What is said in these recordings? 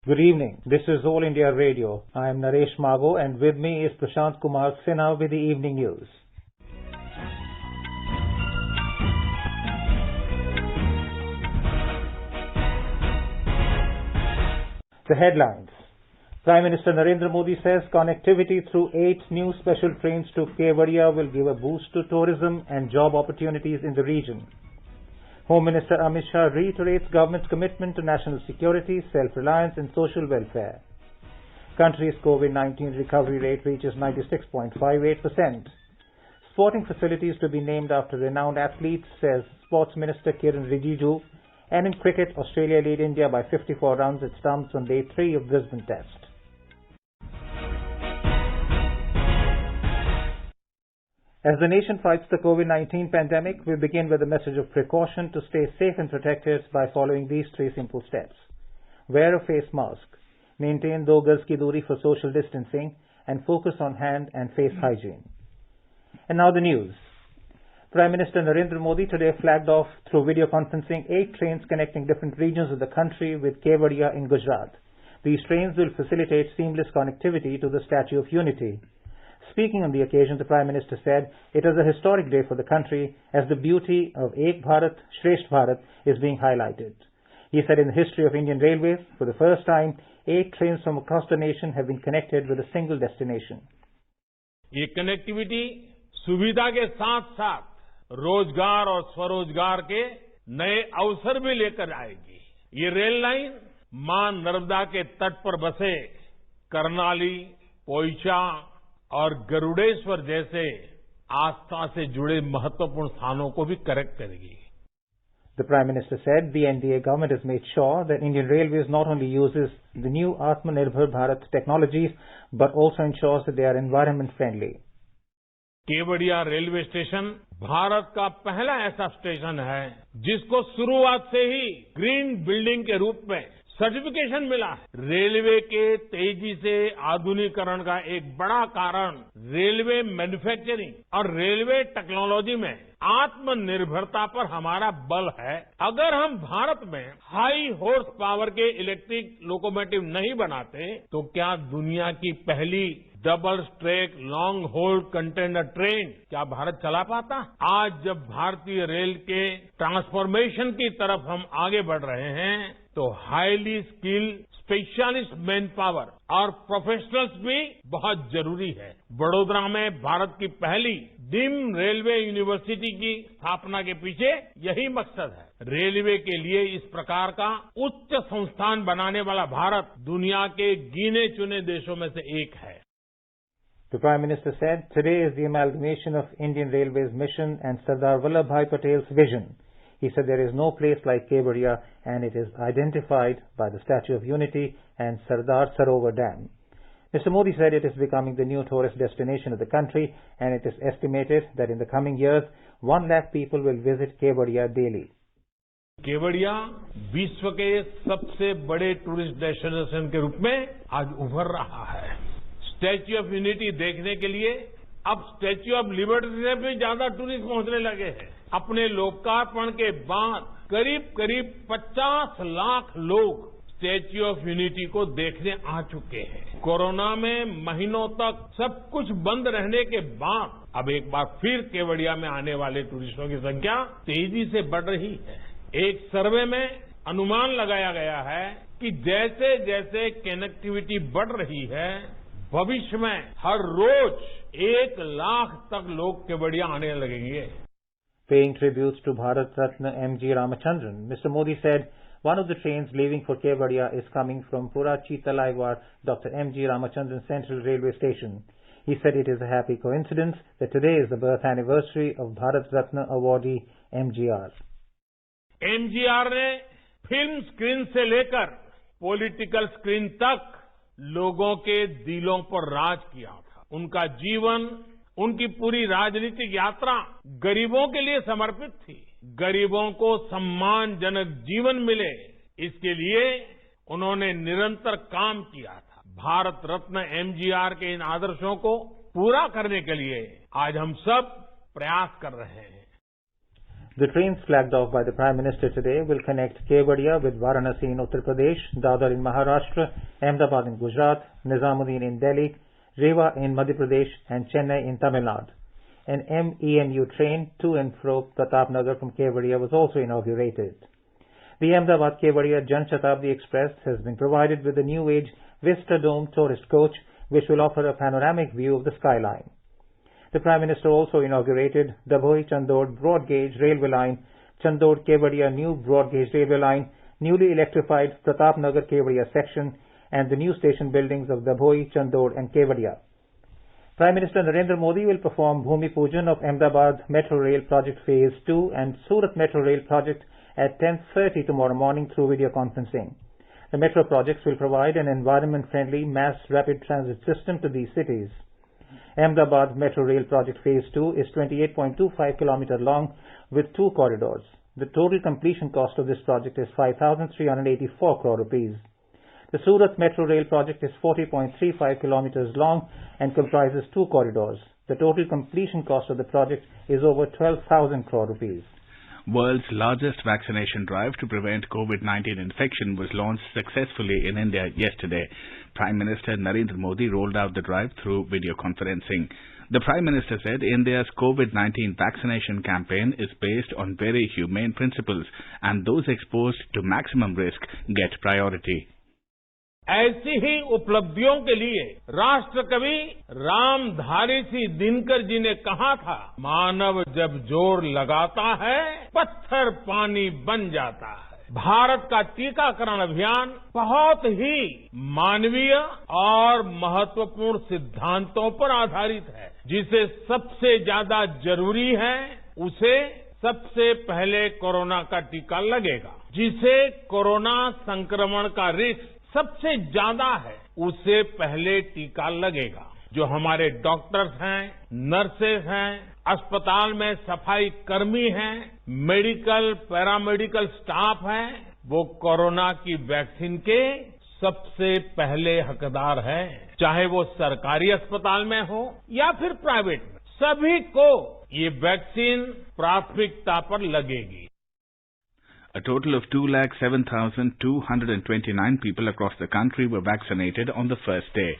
Good evening. This is All India Radio. I am Naresh Mago and with me is Prashant Kumar Sinha with the evening news. The headlines. Prime Minister Narendra Modi says connectivity through 8 new special trains to Kevadia will give a boost to tourism and job opportunities in the region. Home Minister Amit Shah reiterates government's commitment to national security, self-reliance and social welfare. Country's COVID-19 recovery rate reaches 96.58%. Sporting facilities to be named after renowned athletes, says Sports Minister Kiran Rijiju. And in cricket, Australia lead India by 54 runs at stumps on day 3 of Brisbane Test. As the nation fights the COVID-19 pandemic, we begin with a message of precaution to stay safe and protected by following these 3 simple steps. Wear a face mask, maintain 2 gaz ki duri for social distancing, and focus on hand and face hygiene. And now the news. Prime Minister Narendra Modi today flagged off through video conferencing 8 trains connecting different regions of the country with Kevadia in Gujarat. These trains will facilitate seamless connectivity to the Statue of Unity. Speaking on the occasion, the Prime Minister said it is a historic day for the country as the beauty of Ek Bharat, Shresth Bharat is being highlighted. He said in the history of Indian Railways, for the first time, 8 trains from across the nation have been connected with a single destination. ये connectivity सुविधा के साथ साथ रोजगार और स्वरोजगार के नए अवसर भी लेकर आएगी। ये रेल लाइन मां नर्मदा के तट पर बसे करनाली, पोइचा और गरुड़ेश्वर जैसे आस्था से जुड़े महत्वपूर्ण स्थानों को भी कनेक्ट करेगी। The Prime Minister said the NDA government has made sure that Indian Railways not only uses the new Atmanirbhar Bharat technologies but also ensures that they are environment friendly. Kevadia railway station Bharat का पहला ऐसा station है जिसको शुरुआत से ही green building के रूप में सर्टिफिकेशन मिला है। रेलवे के तेजी से आधुनिकीकरण का एक बड़ा कारण रेलवे मैन्युफैक्चरिंग और रेलवे टेक्नोलॉजी में आत्मनिर्भरता पर हमारा बल है। अगर हम भारत में हाई हॉर्स पावर के इलेक्ट्रिक लोकोमोटिव नहीं बनाते तो क्या दुनिया की पहली double stack long haul container train क्या भारत चला पाता? आज जब भारतीय रेल के ट्रांसफॉर्मेशन की तरफ हम आगे बढ़ रहे हैं तो highly skilled specialist man power और प्रोफेशनल्स भी बहुत जरूरी है। वडोदरा में भारत की पहली डीम्ड रेलवे यूनिवर्सिटी की स्थापना के पीछे यही मकसद है। रेलवे के लिए इस प्रकार का उच्च संस्थान बनाने वाला भारत दुनिया के गिने चुने देशों में से एक है। The Prime Minister said today is the amalgamation of Indian Railways mission and Sardar Vallabhbhai Patel's vision. He said there is no place like Kevadia and it is identified by the Statue of Unity and Sardar Sarovar Dam. Mr. Modi said it is becoming the new tourist destination of the country and it is estimated that in the coming years 1 lakh people will visit Kevadia daily. Kevadia विश्व के सबसे बड़े tourist destination के रूप में आज उभर रहा है। स्टैच्यू ऑफ यूनिटी देखने के लिए अब स्टैच्यू ऑफ लिबर्टी से भी ज्यादा टूरिस्ट पहुंचने लगे हैं। अपने लोकार्पण के बाद करीब करीब 50 लाख लोग स्टैच्यू ऑफ यूनिटी को देखने आ चुके हैं। कोरोना में महीनों तक सब कुछ बंद रहने के बाद अब एक बार फिर केवड़िया में आने वाले टूरिस्टों की संख्या तेजी से बढ़ रही है। एक सर्वे में अनुमान लगाया गया है कि जैसे जैसे कनेक्टिविटी बढ़ रही है भविष्य में हर रोज 1 लाख तक लोग केवड़िया आने लगेंगे। Paying tributes to Bharat Ratna M.G. Ramachandran, Mr. Modi said one of the trains leaving for Kevadia is coming from Purachi Talaiwar Dr. M.G. Ramachandran Central Railway Station. He said it is a happy coincidence that today is the birth anniversary of Bharat Ratna awardee MGR. MGR ने film screen से लेकर political screen तक लोगों के दिलों पर राज किया था। उनका जीवन, उनकी पूरी राजनीतिक यात्रा गरीबों के लिए समर्पित थी। गरीबों को सम्मानजनक जीवन मिले इसके लिए उन्होंने निरंतर काम किया था। भारत रत्न एमजीआर के इन आदर्शों को पूरा करने के लिए आज हम सब प्रयास कर रहे हैं। The trains flagged off by the Prime Minister today will connect Kevadia with Varanasi in Uttar Pradesh, Dadar in Maharashtra, Ahmedabad in Gujarat, Nizamuddin in Delhi, Rewa in Madhya Pradesh and Chennai in Tamil Nadu. An MEMU train to and fro Pratapnagar from Kevadia was also inaugurated. The Ahmedabad Kevadia Jan Shatabdi Express has been provided with a new age Vista Dome tourist coach which will offer a panoramic view of the skyline. The Prime Minister also inaugurated Dabhoi-Chandod Broad Gauge Railway Line, Chandod-Kevadia New Broad Gauge Railway Line, newly electrified Pratapnagar-Kevadia section, and the new station buildings of Dabhoi, Chandod and Kevadia. Prime Minister Narendra Modi will perform Bhumi Pujan of Ahmedabad Metro Rail Project Phase 2 and Surat Metro Rail Project at 10:30 tomorrow morning through video conferencing. The metro projects will provide an environment-friendly mass rapid transit system to these cities. Ahmedabad Metro Rail Project Phase 2 is 28.25 km long with 2 corridors. The total completion cost of this project is 5,384 crore rupees. The Surat Metro Rail Project is 40.35 km long and comprises 2 corridors. The total completion cost of the project is over 12,000 crore rupees. World's largest vaccination drive to prevent COVID-19 infection was launched successfully in India yesterday. Prime Minister Narendra Modi rolled out the drive through video conferencing. The Prime Minister said India's COVID-19 vaccination campaign is based on very humane principles and those exposed to maximum risk get priority. ऐसी ही उपलब्धियों के लिए राष्ट्र कवि रामधारी सिंह दिनकर जी ने कहा था, मानव जब जोर लगाता है पत्थर पानी बन जाता है। भारत का टीकाकरण अभियान बहुत ही मानवीय और महत्वपूर्ण सिद्धांतों पर आधारित है। जिसे सबसे ज्यादा जरूरी है उसे सबसे पहले कोरोना का टीका लगेगा। जिसे कोरोना संक्रमण का रिस्क सबसे ज्यादा है उसे पहले टीका लगेगा। जो हमारे डॉक्टर्स हैं, नर्सेस हैं, अस्पताल में सफाई कर्मी हैं, मेडिकल पैरामेडिकल स्टाफ हैं, वो कोरोना की वैक्सीन के सबसे पहले हकदार हैं। चाहे वो सरकारी अस्पताल में हो या फिर प्राइवेट में, सभी को ये वैक्सीन प्राथमिकता पर लगेगी। A total of 2,07,229 people across the country were vaccinated on the first day.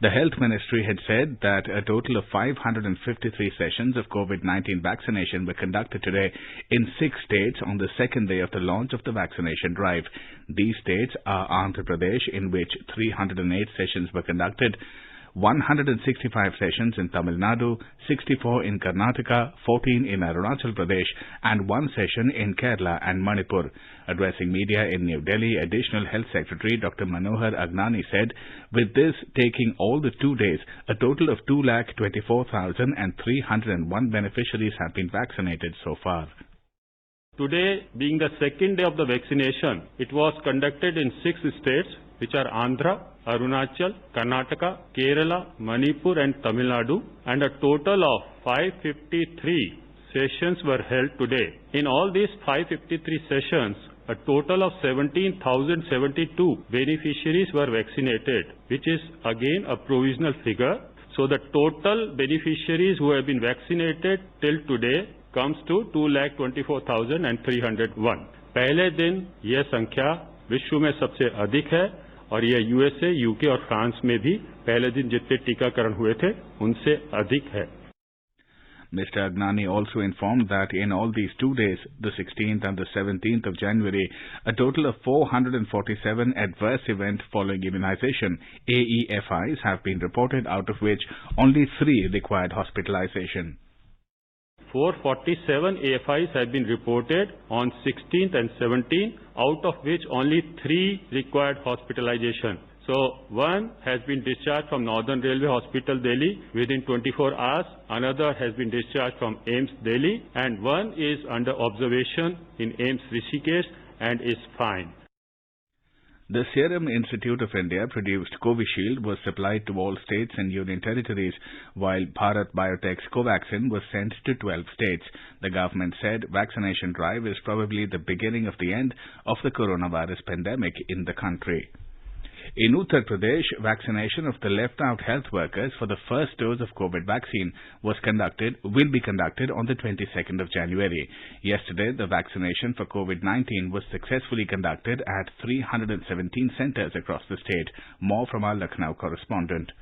The Health Ministry had said that a total of 553 sessions of COVID-19 vaccination were conducted today in 6 states on the second day of the launch of the vaccination drive. These states are Andhra Pradesh, in which 308 sessions were conducted, 165 sessions in Tamil Nadu, 64 in Karnataka, 14 in Arunachal Pradesh, and 1 session in Kerala and Manipur. Addressing media in New Delhi, Additional Health Secretary Dr. Manohar Agnani said, with this taking all the 2 days, a total of 2,24,301 beneficiaries have been vaccinated so far. Today, being the second day of the vaccination, it was conducted in 6 states, which are Andhra, Arunachal, Karnataka, Kerala, Manipur and Tamil Nadu, and a total of 553 sessions were held today. In all these 553 sessions, a total of 17,072 beneficiaries were vaccinated, which is again a provisional figure. So the total beneficiaries who have been vaccinated till today comes to 2,24,301. पहले दिन यह संख्या विश्व में सबसे अधिक है और यह यूएसए, यूके और फ्रांस में भी पहले दिन जितने टीकाकरण हुए थे उनसे अधिक है. Mr. Agnani also informed that in all these 2 days, the 16th and the 17th of January, a total of 447 adverse events following immunization, AEFIs, have been reported, out of which only 3 required hospitalization. 447 AFIs have been reported on 16th and 17th, out of which only 3 required hospitalization. So, 1 has been discharged from Northern Railway Hospital, Delhi within 24 hours. Another has been discharged from AIIMS, Delhi, and 1 is under observation in AIIMS, Rishikesh, and is fine. The Serum Institute of India produced Covishield was supplied to all states and union territories, while Bharat Biotech's Covaxin was sent to 12 states. The government said vaccination drive is probably the beginning of the end of the coronavirus pandemic in the country. In Uttar Pradesh, vaccination of the left-out health workers for the first dose of COVID vaccine will be conducted on the 22nd of January. Yesterday, the vaccination for COVID-19 was successfully conducted at 317 centers across the state. More from our Lucknow correspondent.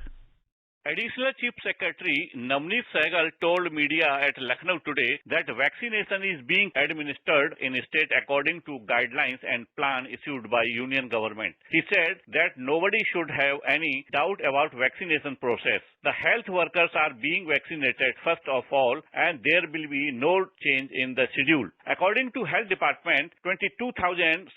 Additional Chief Secretary Navneet Sehgal told media at Lucknow today that vaccination is being administered in state according to guidelines and plan issued by Union government. He said that nobody should have any doubt about vaccination process. The health workers are being vaccinated first of all, and there will be no change in the schedule. According to Health Department, 22,643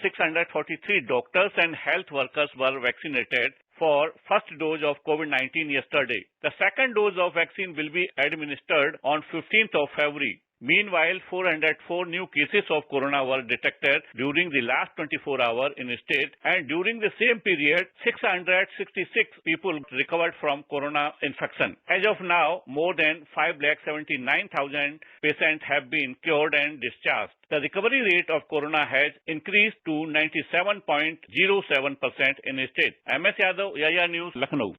doctors and health workers were vaccinated for first dose of COVID-19 yesterday. The second dose of vaccine will be administered on 15th of February. Meanwhile, 404 new cases of corona were detected during the last 24 hours in the state, and during the same period, 666 people recovered from corona infection. As of now, more than 579,000 patients have been cured and discharged. The recovery rate of corona has increased to 97.07% in the state. MS Yadav, Yaya News, Lucknow.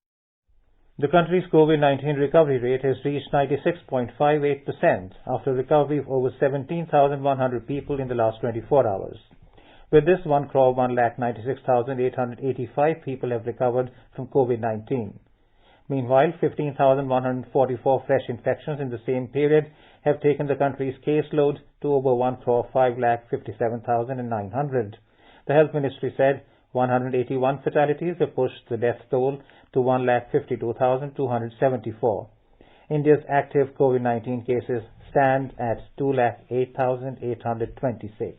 The country's COVID-19 recovery rate has reached 96.58% after recovery of over 17,100 people in the last 24 hours. With this, 1,96,885 people have recovered from COVID-19. Meanwhile, 15,144 fresh infections in the same period have taken the country's caseload to over 1,557,900. The Health Ministry said 181 fatalities have pushed the death toll to 1,52,274. India's active COVID-19 cases stand at 2,08,826.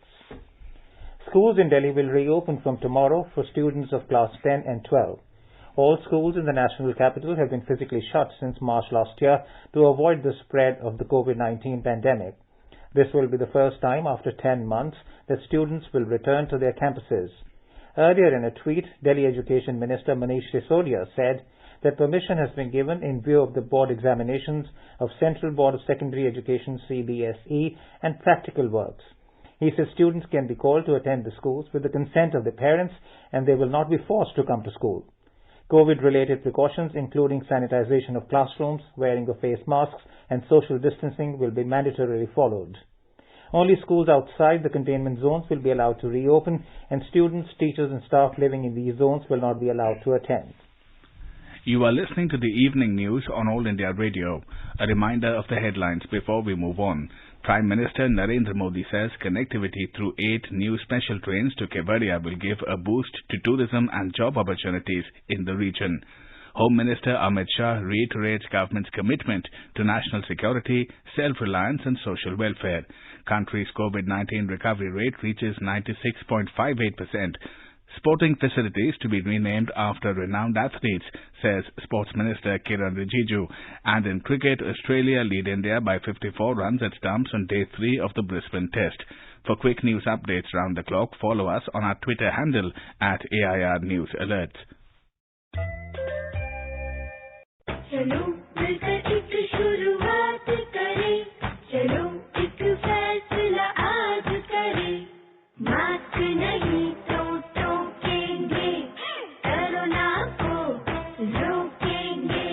Schools in Delhi will reopen from tomorrow for students of class 10 and 12. All schools in the national capital have been physically shut since March last year to avoid the spread of the COVID-19 pandemic. This will be the first time after 10 months that students will return to their campuses. Earlier in a tweet, Delhi Education Minister Manish Sisodia said that permission has been given in view of the board examinations of Central Board of Secondary Education CBSE and practical works. He says students can be called to attend the schools with the consent of their parents, and they will not be forced to come to school. COVID-related precautions, including sanitization of classrooms, wearing of face masks, and social distancing will be mandatorily followed. Only schools outside the containment zones will be allowed to reopen, and students, teachers and staff living in these zones will not be allowed to attend. You are listening to the evening news on All India Radio. A reminder of the headlines before we move on. Prime Minister Narendra Modi says connectivity through 8 new special trains to Kevadia will give a boost to tourism and job opportunities in the region. Home Minister Amit Shah reiterates government's commitment to national security, self-reliance and social welfare. Country's COVID-19 recovery rate reaches 96.58%. Sporting facilities to be renamed after renowned athletes, says Sports Minister Kiran Rijiju. And in cricket, Australia lead India by 54 runs at stumps on day 3 of the Brisbane Test. For quick news updates round the clock, follow us on our Twitter handle at AIR News Alerts. चलो मिलकर एक शुरुआत करें, चलो एक फैसला आज करें, मास्क नहीं तो टोकेंगे, कोरोना को रोकेंगे,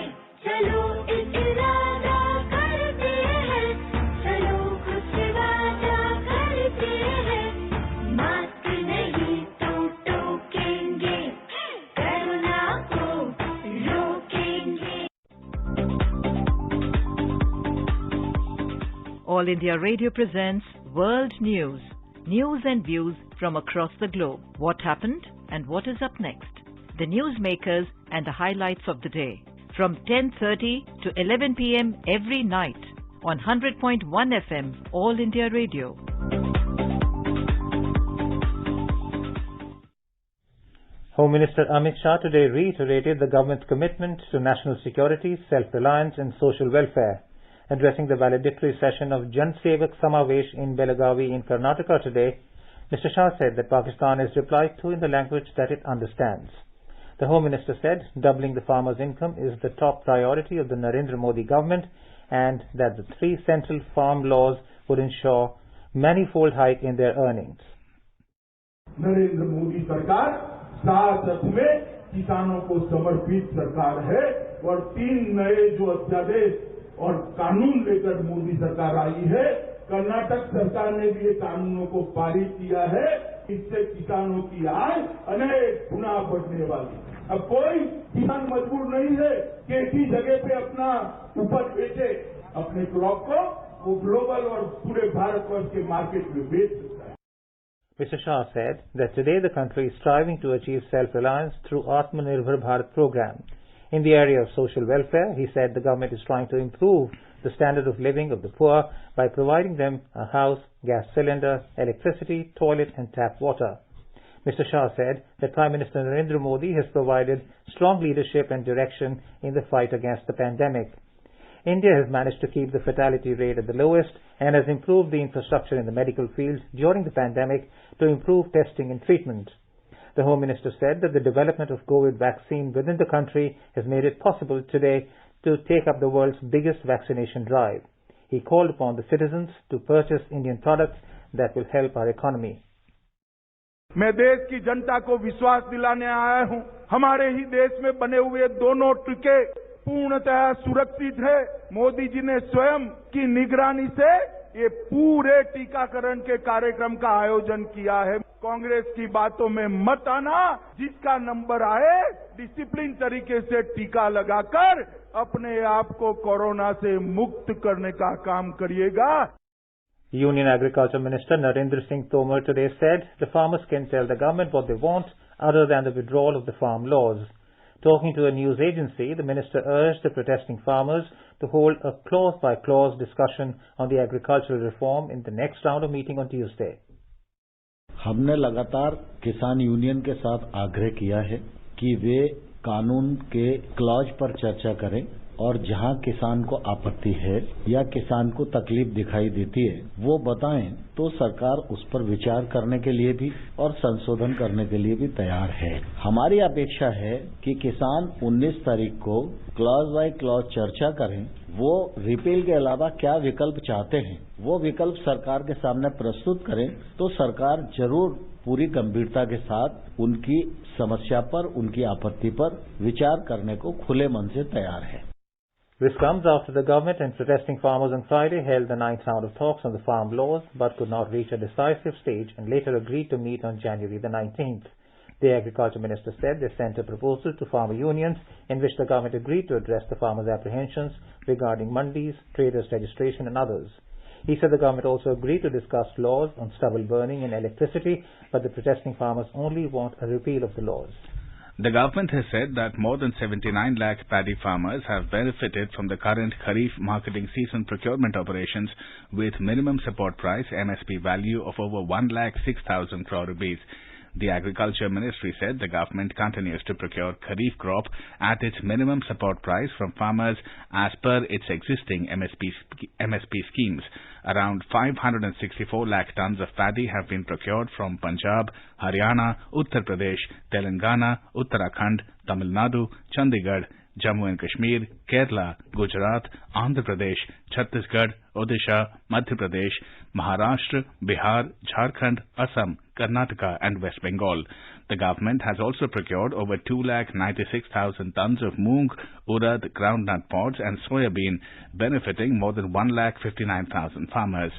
चलो एक इरादा करते हैं, चलो कुछ वादा करते हैं, मास्क नहीं तो टोकेंगे, कोरोना को रोकेंगे. All India Radio presents World News. News and views from across the globe. What happened and what is up next? The newsmakers and the highlights of the day. From 10:30 to 11 p.m. every night on 100.1 FM, All India Radio. Home Minister Amit Shah today reiterated the government's commitment to national security, self-reliance and social welfare. Addressing the valedictory session of Jan Sevak Samavesh in Belagavi in Karnataka today, Mr. Shah said that Pakistan is replied to in the language that it understands. The Home Minister said doubling the farmers' income is the top priority of the Narendra Modi government and that the 3 central farm laws would ensure manifold hike in their earnings. Narendra Modi सरकार 7 में किसानों को समर्पित सरकार है और 3 नए जो अध्यादेश और कानून लेकर मोदी सरकार आई है, कर्नाटक सरकार ने भी ये कानूनों को पारित किया है। इससे किसानों की आय अनेक गुना बढ़ने वाली। अब कोई किसान मजबूर नहीं है कि एक ही जगह पे अपना उपज बेचे, अपने क्रॉप को वो ग्लोबल और पूरे भारतवर्ष के मार्केट में बेच सकता है। Mr. Shah said that today the country is striving to achieve self-reliance through Atmanirbhar Bharat program. In the area of social welfare, he said the government is trying to improve the standard of living of the poor by providing them a house, gas cylinder, electricity, toilet and tap water. Mr. Shah said that Prime Minister Narendra Modi has provided strong leadership and direction in the fight against the pandemic. India has managed to keep the fatality rate at the lowest and has improved the infrastructure in the medical field during the pandemic to improve testing and treatment. The Home Minister said that the development of COVID vaccine within the country has made it possible today to take up the world's biggest vaccination drive. He called upon the citizens to purchase Indian products that will help our economy. मैं देश की जनता को विश्वास दिलाने आया हूं, हमारे ही देश में बने हुए दोनों टीके पूर्णतः सुरक्षित है। मोदी जी ने स्वयं की निगरानी से ये पूरे टीकाकरण के कार्यक्रम का आयोजन किया है। कांग्रेस की बातों में मत आना, जिसका नंबर आए डिसिप्लिन तरीके से टीका लगाकर अपने आप को कोरोना से मुक्त करने का काम करिएगा। Union Agriculture Minister Narendra Singh Tomar today said the farmers can tell the government what they want other than the withdrawal of the farm laws. Talking to a news agency, the minister urged the protesting farmers to hold a clause-by-clause discussion on the agricultural reform in the next round of meeting on Tuesday. हमने लगातार किसान union के साथ आग्रह किया है कि वे कानून के क्लॉज पर चर्चा करें और जहां किसान को आपत्ति है या किसान को तकलीफ दिखाई देती है वो बताएं तो सरकार उस पर विचार करने के लिए भी और संशोधन करने के लिए भी तैयार है। हमारी अपेक्षा है कि किसान 19 तारीख को क्लॉज बाय क्लॉज चर्चा करें, वो रिपील के अलावा क्या विकल्प चाहते हैं वो विकल्प सरकार के सामने प्रस्तुत करें तो सरकार जरूर पूरी गंभीरता के साथ उनकी समस्या पर, उनकी आपत्ति पर विचार करने को खुले मन से तैयार है। This comes after the government and protesting farmers on Friday held the 9th round of talks on the farm laws but could not reach a decisive stage and later agreed to meet on January the 19th. The Agriculture Minister said they sent a proposal to farmer unions in which the government agreed to address the farmers' apprehensions regarding mandis, traders' registration and others. He said the government also agreed to discuss laws on stubble burning and electricity, but the protesting farmers only want a repeal of the laws. The government has said that more than 79 lakh paddy farmers have benefited from the current Kharif marketing season procurement operations with minimum support price MSP value of over 1,06,000 crore rupees. The Agriculture Ministry said the government continues to procure Kharif crop at its minimum support price from farmers as per its existing MSP schemes. Around 564 lakh tons of paddy have been procured from Punjab, Haryana, Uttar Pradesh, Telangana, Uttarakhand, Tamil Nadu, Chandigarh, Jammu and Kashmir, Kerala, Gujarat, Andhra Pradesh, Chhattisgarh, Odisha, Madhya Pradesh, Maharashtra, Bihar, Jharkhand, Assam, Karnataka and West Bengal. The government has also procured over 2,96,000 tons of moong, urad, groundnut pods and soybean, benefiting more than 1,59,000 farmers.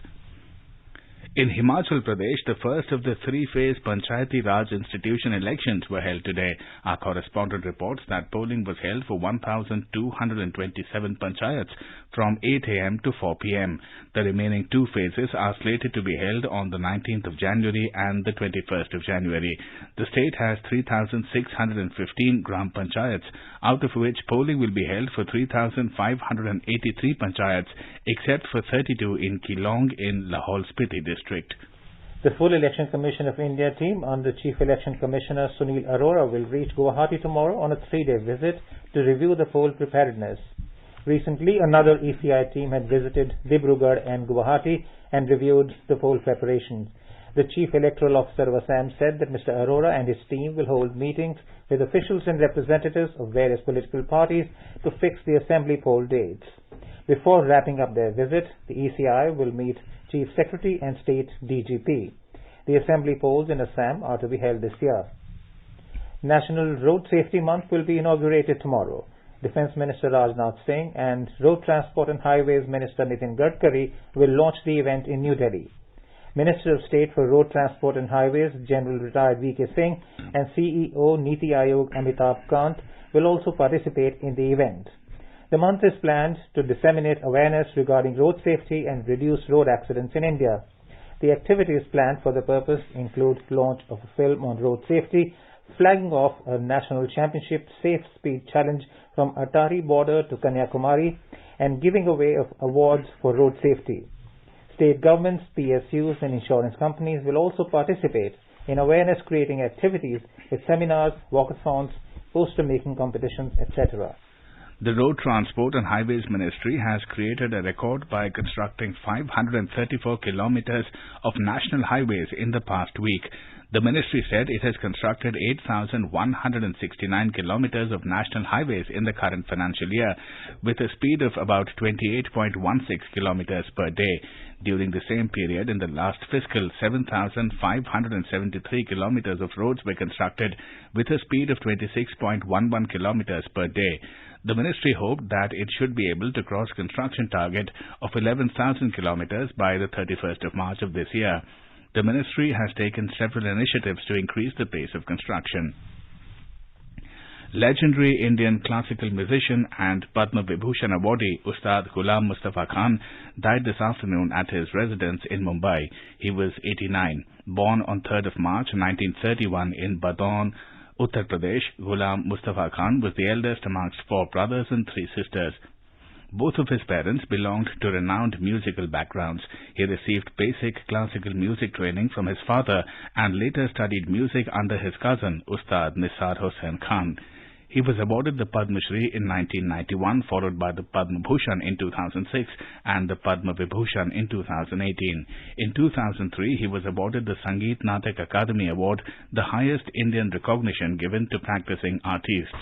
In Himachal Pradesh, the first of the three-phase Panchayati Raj institution elections were held today. Our correspondent reports that polling was held for 1,227 panchayats from 8 a.m. to 4 p.m. The remaining two phases are slated to be held on the 19th of January and the 21st of January. The state has 3,615 Gram Panchayats, out of which polling will be held for 3,583 panchayats, except for 32 in Keelong in Lahaul-Spiti district. The full Election Commission of India team under Chief Election Commissioner Sunil Arora will reach Guwahati tomorrow on a 3-day visit to review the poll preparedness. Recently, another ECI team had visited Dibrugarh and Guwahati and reviewed the poll preparations. The Chief Electoral Officer of Assam said that Mr. Arora and his team will hold meetings with officials and representatives of various political parties to fix the assembly poll dates. Before wrapping up their visit, the ECI will meet Chief Secretary and State DGP. The assembly polls in Assam are to be held this year. National Road Safety Month will be inaugurated tomorrow. Defence Minister Rajnath Singh and Road Transport and Highways Minister Nitin Gadkari will launch the event in New Delhi. Minister of State for Road Transport and Highways, General Retired V.K. Singh, and CEO Niti Aayog Amitabh Kant will also participate in the event. The month is planned to disseminate awareness regarding road safety and reduce road accidents in India. The activities planned for the purpose include launch of a film on road safety, flagging off a national championship safe speed challenge from Atari border to Kanyakumari, and giving away of awards for road safety. State governments, PSUs and insurance companies will also participate in awareness creating activities with seminars, walkathons, poster making competitions, etc. The Road Transport and Highways Ministry has created a record by constructing 534 kilometers of national highways in the past week. The ministry said it has constructed 8,169 kilometers of national highways in the current financial year, with a speed of about 28.16 kilometers per day. During the same period in the last fiscal, 7,573 kilometers of roads were constructed with a speed of 26.11 kilometers per day. The ministry hoped that it should be able to cross construction target of 11,000 kilometers by the 31st of March of this year. The ministry has taken several initiatives to increase the pace of construction. Legendary Indian classical musician and Padma Vibhushan awardee Ustad Ghulam Mustafa Khan died this afternoon at his residence in Mumbai. He was 89. Born on 3rd of March 1931 in Badon, Uttar Pradesh, Ghulam Mustafa Khan was the eldest amongst 4 brothers and 3 sisters. Both of his parents belonged to renowned musical backgrounds. He received basic classical music training from his father and later studied music under his cousin, Ustad Nisar Hussain Khan. He was awarded the Padma Shri in 1991, followed by the Padma Bhushan in 2006 and the Padma Vibhushan in 2018. In 2003, he was awarded the Sangeet Natak Akademi Award, the highest Indian recognition given to practicing artists.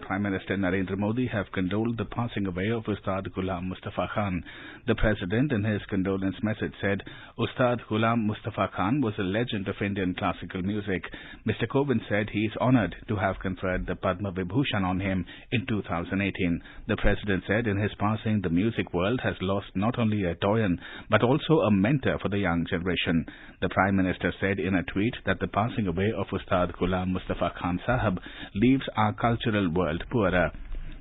Prime Minister Narendra Modi have condoled the passing away of Ustad Ghulam Mustafa Khan. The President, in his condolence message, said, Ustad Ghulam Mustafa Khan was a legend of Indian classical music. Mr. Kovind said he is honoured to have conferred the Padma Vibhushan on him in 2018. The President said in his passing, the music world has lost not only a doyen, but also a mentor for the young generation. The Prime Minister said in a tweet that the passing away of Ustad Ghulam Mustafa Khan Sahab leaves our cultural world poorer.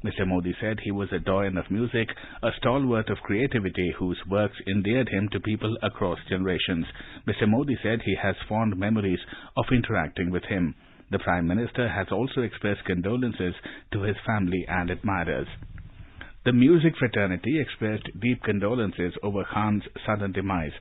Mr. Modi said he was a doyen of music, a stalwart of creativity whose works endeared him to people across generations. Mr. Modi said he has fond memories of interacting with him. The Prime Minister has also expressed condolences to his family and admirers. The music fraternity expressed deep condolences over Khan's sudden demise.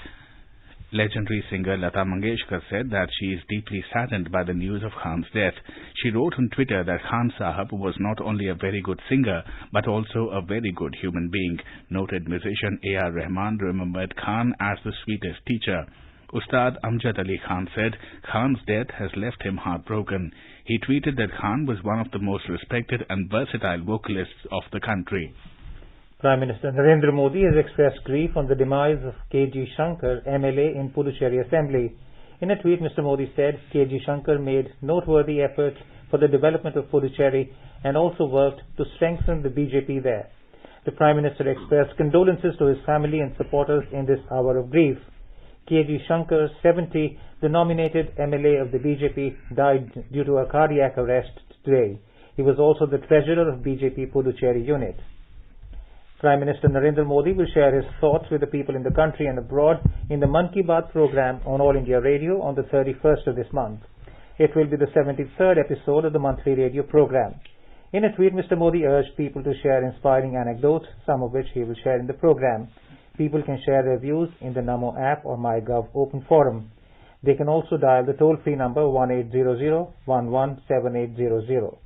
Legendary singer Lata Mangeshkar said that she is deeply saddened by the news of Khan's death. She wrote on Twitter that Khan Sahab was not only a very good singer, but also a very good human being. Noted musician A.R. Rahman remembered Khan as the sweetest teacher. Ustad Amjad Ali Khan said Khan's death has left him heartbroken. He tweeted that Khan was one of the most respected and versatile vocalists of the country. Prime Minister Narendra Modi has expressed grief on the demise of K.G. Shankar, MLA in Puducherry Assembly. In a tweet, Mr. Modi said K.G. Shankar made noteworthy efforts for the development of Puducherry and also worked to strengthen the BJP there. The Prime Minister expressed condolences to his family and supporters in this hour of grief. K.G. Shankar, 70, the nominated MLA of the BJP, died due to a cardiac arrest today. He was also the treasurer of BJP Puducherry unit. Prime Minister Narendra Modi will share his thoughts with the people in the country and abroad in the Mann Ki Baat program on All India Radio on the 31st of this month. It will be the 73rd episode of the monthly radio program. In a tweet, Mr. Modi urged people to share inspiring anecdotes, some of which he will share in the program. People can share their views in the Namo app or MyGov open forum. They can also dial the toll-free number 1-800-117800.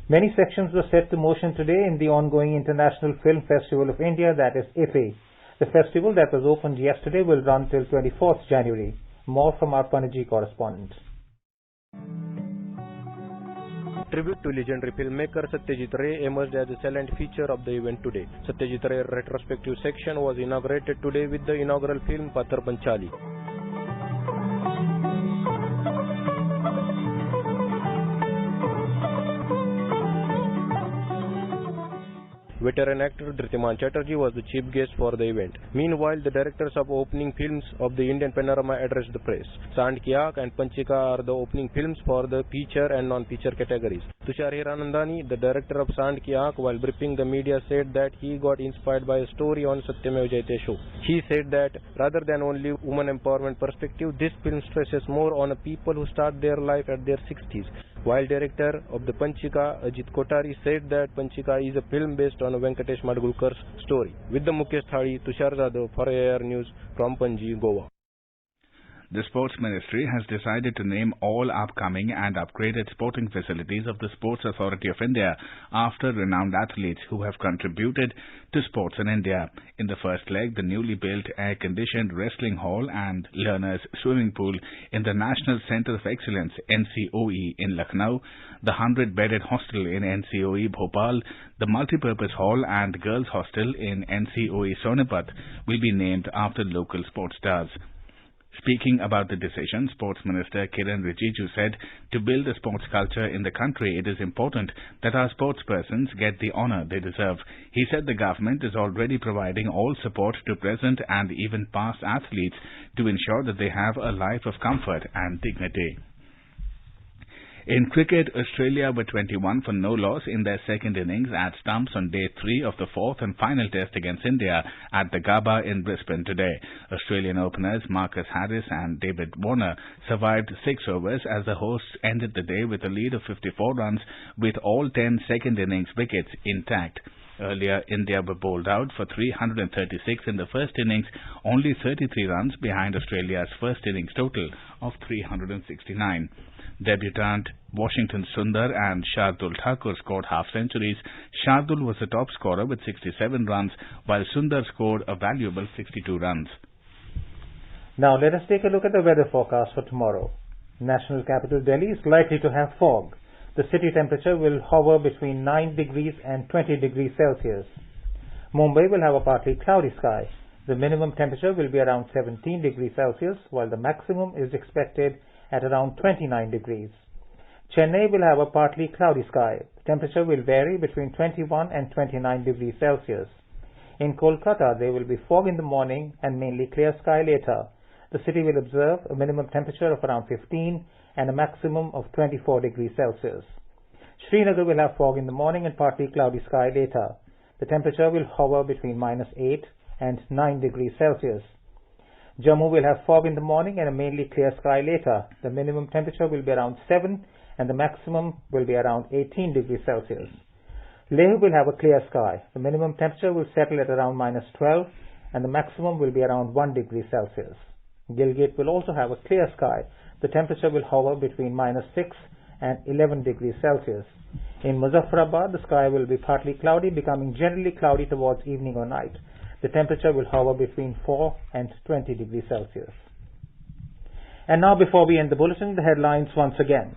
Many sections were set to motion today in the ongoing International Film Festival of India, that is IFFI. The festival that was opened yesterday will run till 24th January. More from our Panaji correspondent. Tribute to legendary filmmaker Satyajit Ray emerged as a silent feature of the event today. Satyajit Ray retrospective section was inaugurated today with the inaugural film Pathar Panchali. Veteran actor Dhritiman Chatterjee was the chief guest for the event. Meanwhile, the directors of opening films of the Indian panorama addressed the press. Sand Ki Aankh and Panchika are the opening films for the feature and non-feature categories. Tushar Hiranandani, the director of Sand Ki Aankh, while briefing the media, said that he got inspired by a story on Satyamev Jayate show. He said that rather than only woman empowerment perspective, this film stresses more on people who start their life at their 60s. While director of the Panchika, Ajit Kotari, said that Panchika is a film based on Venkatesh Madgulkar's story. With the Mukesh Thadi, Tushar Jadhav for AIR News from Panji, Goa. The Sports Ministry has decided to name all upcoming and upgraded sporting facilities of the Sports Authority of India after renowned athletes who have contributed to sports in India. In the first leg, the newly built air-conditioned wrestling hall and learners' swimming pool in the National Centre of Excellence NCOE in Lucknow, the 100-bedded hostel in NCOE Bhopal, the multipurpose hall and girls' hostel in NCOE Sonipat will be named after local sports stars. Speaking about the decision, Sports Minister Kiran Rijiju said, to build a sports culture in the country, it is important that our sportspersons get the honour they deserve. He said the government is already providing all support to present and even past athletes to ensure that they have a life of comfort and dignity. In cricket, Australia were 21 for no loss in their second innings at stumps on day 3 of the fourth and final test against India at the Gabba in Brisbane today. Australian openers Marcus Harris and David Warner survived 6 overs as the hosts ended the day with a lead of 54 runs with all 10 second innings wickets intact. Earlier, India were bowled out for 336 in the first innings, only 33 runs behind Australia's first innings total of 369. Debutant Washington Sundar and Shardul Thakur scored half-centuries. Shardul was the top scorer with 67 runs, while Sundar scored a valuable 62 runs. Now let us take a look at the weather forecast for tomorrow. National capital Delhi is likely to have fog. The city temperature will hover between 9 degrees and 20 degrees Celsius. Mumbai will have a partly cloudy sky. The minimum temperature will be around 17 degrees Celsius, while the maximum is expected at around 29 degrees. Chennai will have a partly cloudy sky. The temperature will vary between 21 and 29 degrees Celsius. In Kolkata, there will be fog in the morning and mainly clear sky later. The city will observe a minimum temperature of around 15 and a maximum of 24 degrees Celsius. Srinagar will have fog in the morning and partly cloudy sky later. The temperature will hover between -8 and 9 degrees Celsius. Jammu will have fog in the morning and a mainly clear sky later. The minimum temperature will be around 7 and the maximum will be around 18 degrees Celsius. Leh will have a clear sky. The minimum temperature will settle at around -12 and the maximum will be around 1 degree Celsius. Gilgit will also have a clear sky. The temperature will hover between -6 and 11 degrees Celsius. In Muzaffarabad, the sky will be partly cloudy, becoming generally cloudy towards evening or night. The temperature will hover between 4 and 20 degrees Celsius. And now, before we end the bulletin, the headlines once again.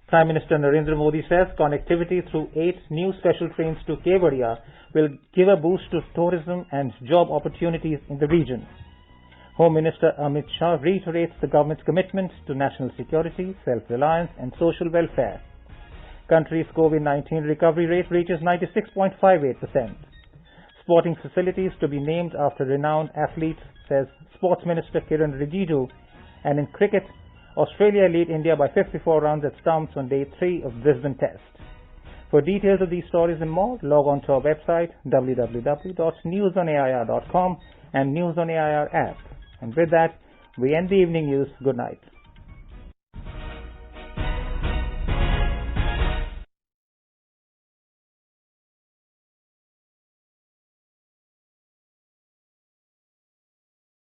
Prime Minister Narendra Modi says connectivity through 8 new special trains to Kevadia will give a boost to tourism and job opportunities in the region. Home Minister Amit Shah reiterates the government's commitment to national security, self-reliance and social welfare. Country's COVID-19 recovery rate reaches 96.58%. Sporting facilities to be named after renowned athletes, says Sports Minister Kiran Rijiju. And in cricket, Australia lead India by 54 runs at stumps on day 3 of Brisbane Test. For details of these stories and more, log on to our website www.newsonair.com and News on AIR app. And with that, We end the evening news. Good night.